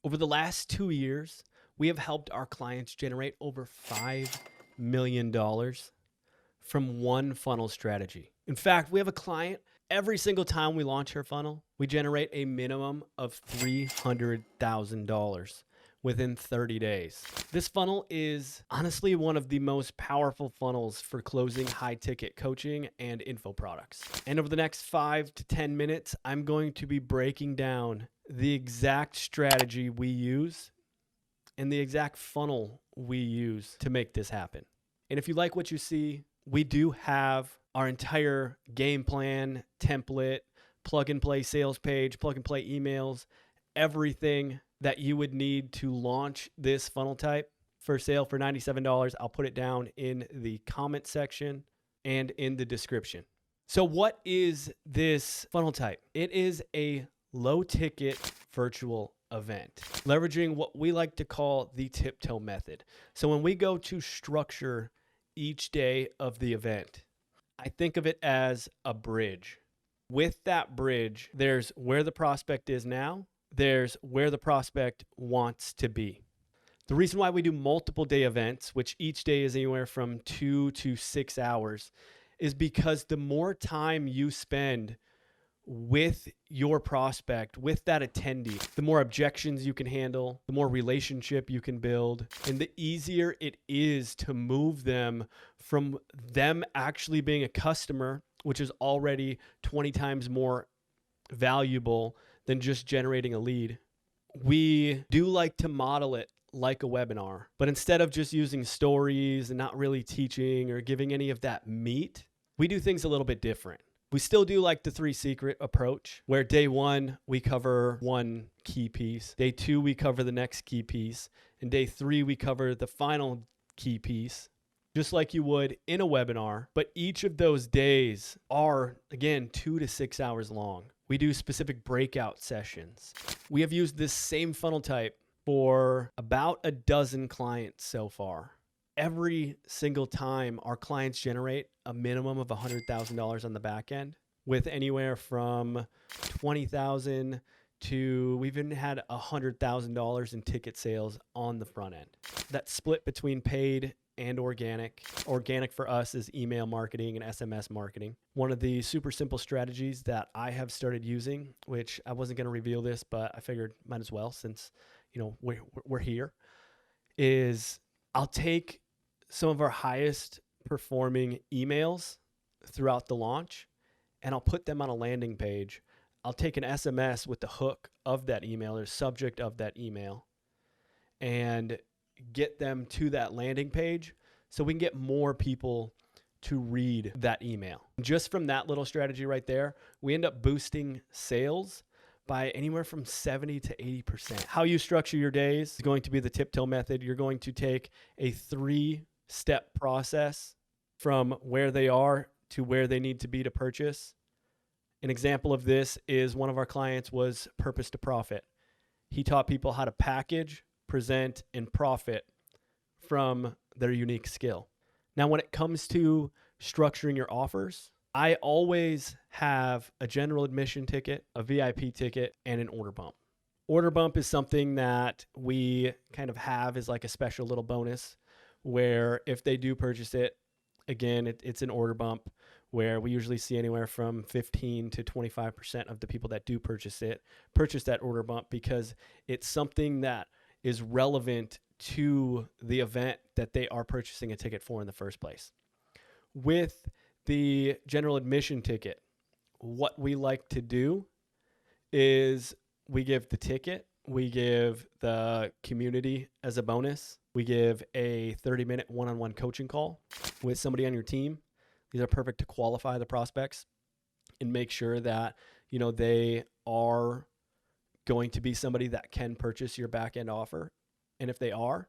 Over the last 2 years, we have helped our clients generate over $5 million from one funnel strategy. In fact, we have a client, every single time we launch her funnel, we generate a minimum of $300,000 within 30 days. This funnel is honestly one of the most powerful funnels for closing high-ticket coaching and info products. And over the next 5 to 10 minutes, I'm going to be breaking down the exact strategy we use and the exact funnel we use to make this happen. And if you like what you see, we do have our entire game plan, template, plug and play sales page, plug and play emails, everything that you would need to launch this funnel type for sale for $97. I'll put it down in the comment section and in the description. So what is this funnel type? It is a low ticket virtual event, leveraging what we like to call the tiptoe method. So when we go to structure each day of the event, I think of it as a bridge. With that bridge, there's where the prospect is now, there's where the prospect wants to be. The reason why we do multiple day events, which each day is anywhere from 2 to 6 hours, is because the more time you spend with your prospect, with that attendee, the more objections you can handle, the more relationship you can build, and the easier it is to move them from them actually being a customer, which is already 20 times more valuable than just generating a lead. We do like to model it like a webinar, but instead of just using stories and not really teaching or giving any of that meat, we do things a little bit different. We still do like the 3 secret approach, where day 1, we cover one key piece. Day 2, we cover the next key piece. And day 3, we cover the final key piece, just like you would in a webinar. But each of those days are, again, 2 to 6 hours long. We do specific breakout sessions. We have used this same funnel type for about a dozen clients so far. Every single time our clients generate a minimum of $100,000 on the back end, with anywhere from $20,000 to we've even had $100,000 in ticket sales on the front end. That split between paid and organic. Organic for us is email marketing and SMS marketing. One of the super simple strategies that I have started using, which I wasn't going to reveal this, but I figured might as well since we're here, is I'll take some of our highest performing emails throughout the launch and I'll put them on a landing page. I'll take an SMS with the hook of that email or subject of that email and get them to that landing page so we can get more people to read that email. Just from that little strategy right there, we end up boosting sales by anywhere from 70 to 80%. How you structure your days is going to be the tiptoe method. You're going to take a 3-step process from where they are to where they need to be to purchase. An example of this is one of our clients was Purpose to Profit. He taught people how to package, present, and profit from their unique skill. Now, when it comes to structuring your offers, I always have a general admission ticket, a VIP ticket, and an order bump. Order bump is something that we kind of have as like a special little bonus where if they do purchase it, again, it's an order bump where we usually see anywhere from 15 to 25% of the people that do purchase that order bump because it's something that is relevant to the event that they are purchasing a ticket for in the first place. With the general admission ticket, what we like to do is we give the ticket, we give the community as a bonus, we give a 30-minute one-on-one coaching call with somebody on your team. These are perfect to qualify the prospects and make sure that they are going to be somebody that can purchase your back-end offer. And if they are,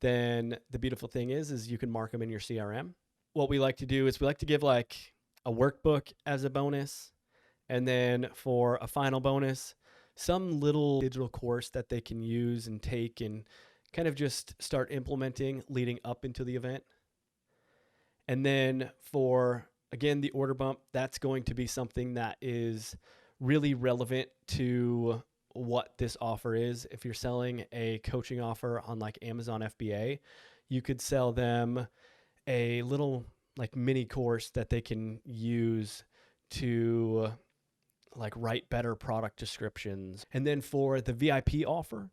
then the beautiful thing is you can mark them in your CRM. What we like to do is we like to give like a workbook as a bonus. And then for a final bonus, some little digital course that they can use and take and kind of just start implementing leading up into the event. And then for, again, the order bump, that's going to be something that is really relevant to what this offer is. If you're selling a coaching offer on like Amazon FBA, you could sell them a little like mini course that they can use to like write better product descriptions. And then for the VIP offer,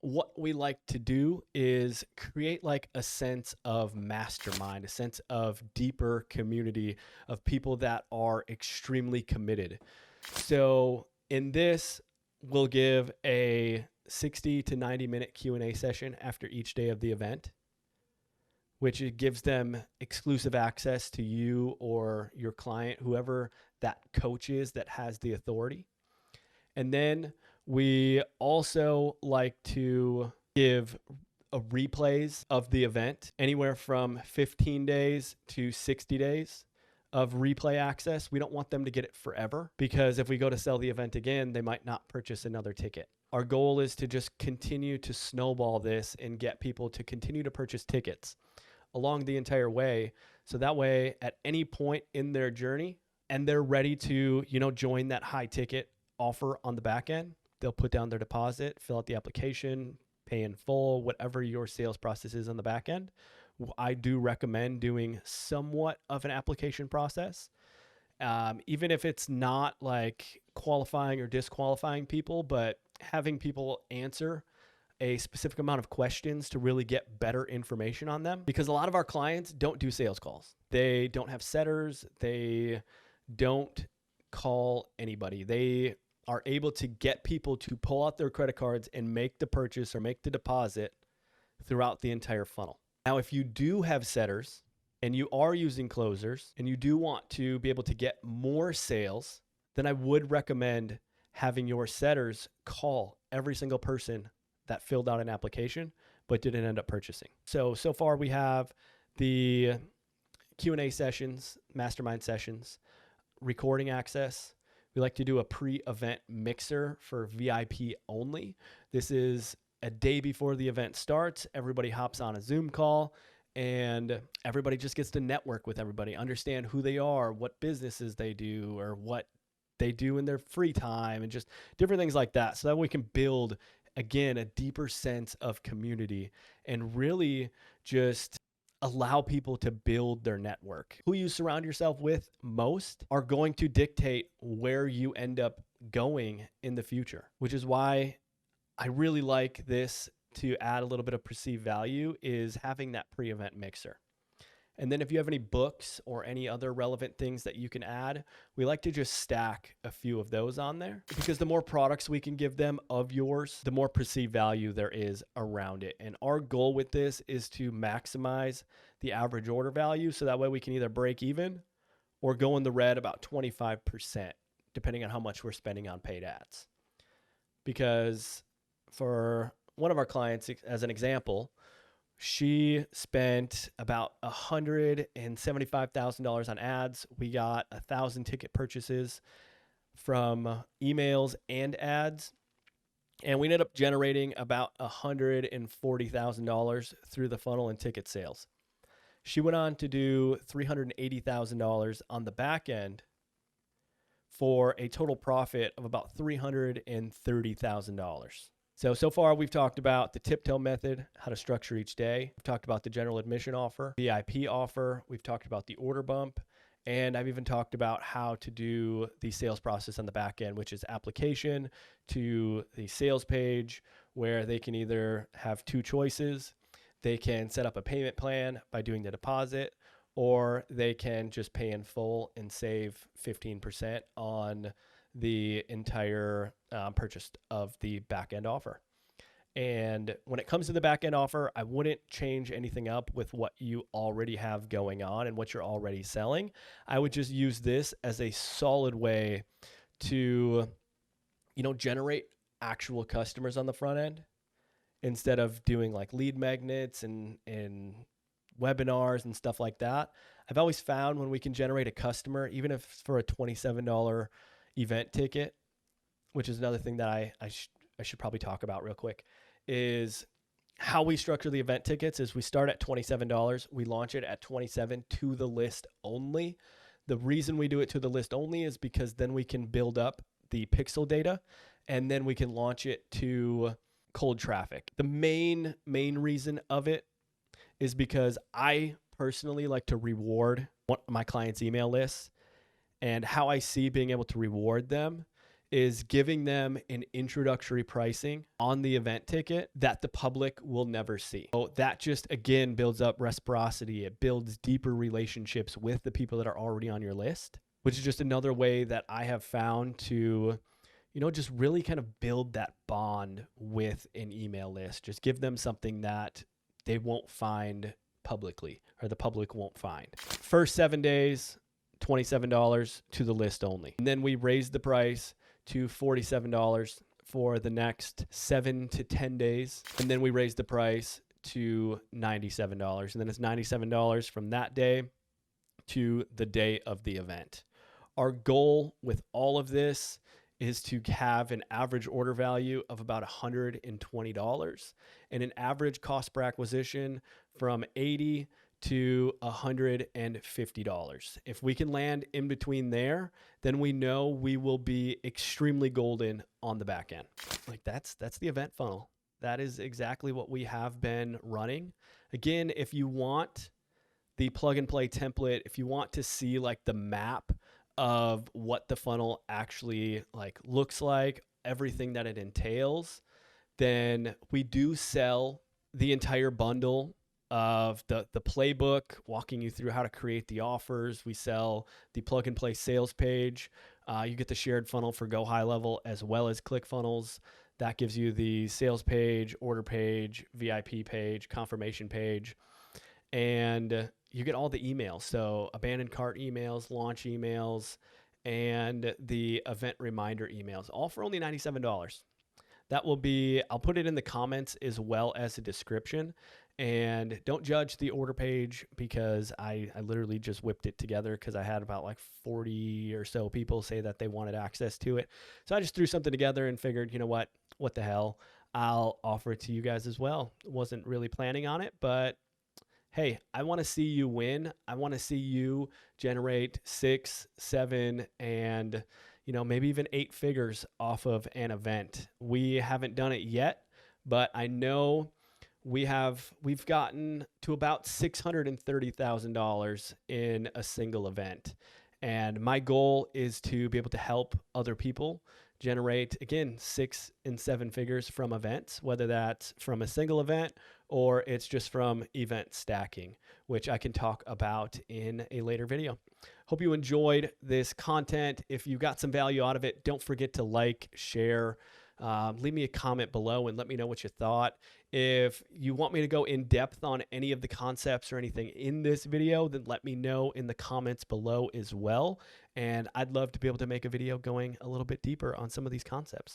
what we like to do is create like a sense of mastermind, a sense of deeper community of people that are extremely committed. So in this, we'll give a 60 to 90 minute Q&A session after each day of the event, which it gives them exclusive access to you or your client, whoever that coach is that has the authority. And then we also like to give replays of the event, anywhere from 15 days to 60 days of replay access. We don't want them to get it forever, because if we go to sell the event again, they might not purchase another ticket. Our goal is to just continue to snowball this and get people to continue to purchase tickets along the entire way. So that way, at any point in their journey and they're ready to, join that high ticket offer on the back end, they'll put down their deposit, fill out the application, pay in full, whatever your sales process is on the back end. I do recommend doing somewhat of an application process, even if it's not like qualifying or disqualifying people, but having people answer a specific amount of questions to really get better information on them. Because a lot of our clients don't do sales calls. They don't have setters. They don't call anybody. They are able to get people to pull out their credit cards and make the purchase or make the deposit throughout the entire funnel. Now, if you do have setters and you are using closers and you do want to be able to get more sales, then I would recommend having your setters call every single person that filled out an application but didn't end up purchasing. So far we have the Q&A sessions, mastermind sessions, recording access. We like to do a pre-event mixer for VIP only. This is a day before the event starts. Everybody hops on a Zoom call and everybody just gets to network with everybody, understand who they are, what businesses they do, or what they do in their free time, and just different things like that. So that we can build, again, a deeper sense of community and really just allow people to build their network. Who you surround yourself with most are going to dictate where you end up going in the future, which is why I really like this to add a little bit of perceived value, is having that pre-event mixer. And then if you have any books or any other relevant things that you can add, we like to just stack a few of those on there, because the more products we can give them of yours, the more perceived value there is around it. And our goal with this is to maximize the average order value, so that way we can either break even or go in the red about 25%, depending on how much we're spending on paid ads. Because for one of our clients, as an example, she spent about $175,000 on ads. We got 1,000 ticket purchases from emails and ads. And we ended up generating about $140,000 through the funnel in ticket sales. She went on to do $380,000 on the back end for a total profit of about $330,000. So far we've talked about the tiptoe method, how to structure each day. We've talked about the general admission offer, VIP offer. We've talked about the order bump. And I've even talked about how to do the sales process on the back end, which is application to the sales page, where they can either have two choices. They can set up a payment plan by doing the deposit, or they can just pay in full and save 15% on the entire purchase of the back-end offer. And when it comes to the back-end offer, I wouldn't change anything up with what you already have going on and what you're already selling. I would just use this as a solid way to, generate actual customers on the front end, instead of doing like lead magnets and webinars and stuff like that. I've always found when we can generate a customer, even if it's for a $27 event ticket, which is another thing that I should probably talk about real quick, is how we structure the event tickets. Is we start at $27. We launch it at $27 to the list only. The reason we do it to the list only is because then we can build up the pixel data and then we can launch it to cold traffic. The main reason of it is because I personally like to reward my clients' email lists, and how I see being able to reward them is giving them an introductory pricing on the event ticket that the public will never see. So that just, again, builds up reciprocity. It builds deeper relationships with the people that are already on your list, which is just another way that I have found to, just really kind of build that bond with an email list. Just give them something that they won't find publicly, or the public won't find. First 7 days, $27 to the list only. And then we raised the price to $47 for the next 7 to 10 days. And then we raised the price to $97. And then it's $97 from that day to the day of the event. Our goal with all of this is to have an average order value of about $120 and an average cost per acquisition from $80 to $150. If we can land in between there, then we know we will be extremely golden on the back end. Like that's the event funnel. That is exactly what we have been running. Again, if you want the plug and play template, if you want to see like the map of what the funnel actually like looks like, everything that it entails, then we do sell the entire bundle of the playbook, walking you through how to create the offers. We sell the plug and play sales page. You get the shared funnel for Go High Level as well as ClickFunnels. That gives you the sales page, order page, VIP page, confirmation page, and you get all the emails. So abandoned cart emails, launch emails, and the event reminder emails, all for only $97. That will be, I'll put it in the comments as well as a description. And don't judge the order page, because I literally just whipped it together because I had about like 40 or so people say that they wanted access to it. So I just threw something together and figured, you know what the hell, I'll offer it to you guys as well. Wasn't really planning on it, but hey, I want to see you win. I want to see you generate 6, 7, and maybe even 8 figures off of an event. We haven't done it yet, but I know we've gotten to about $630,000 in a single event. And my goal is to be able to help other people generate, again, 6 and 7 figures from events, whether that's from a single event or it's just from event stacking, which I can talk about in a later video. Hope you enjoyed this content. If you got some value out of it, don't forget to like, share, leave me a comment below and let me know what you thought. If you want me to go in depth on any of the concepts or anything in this video, then let me know in the comments below as well. And I'd love to be able to make a video going a little bit deeper on some of these concepts.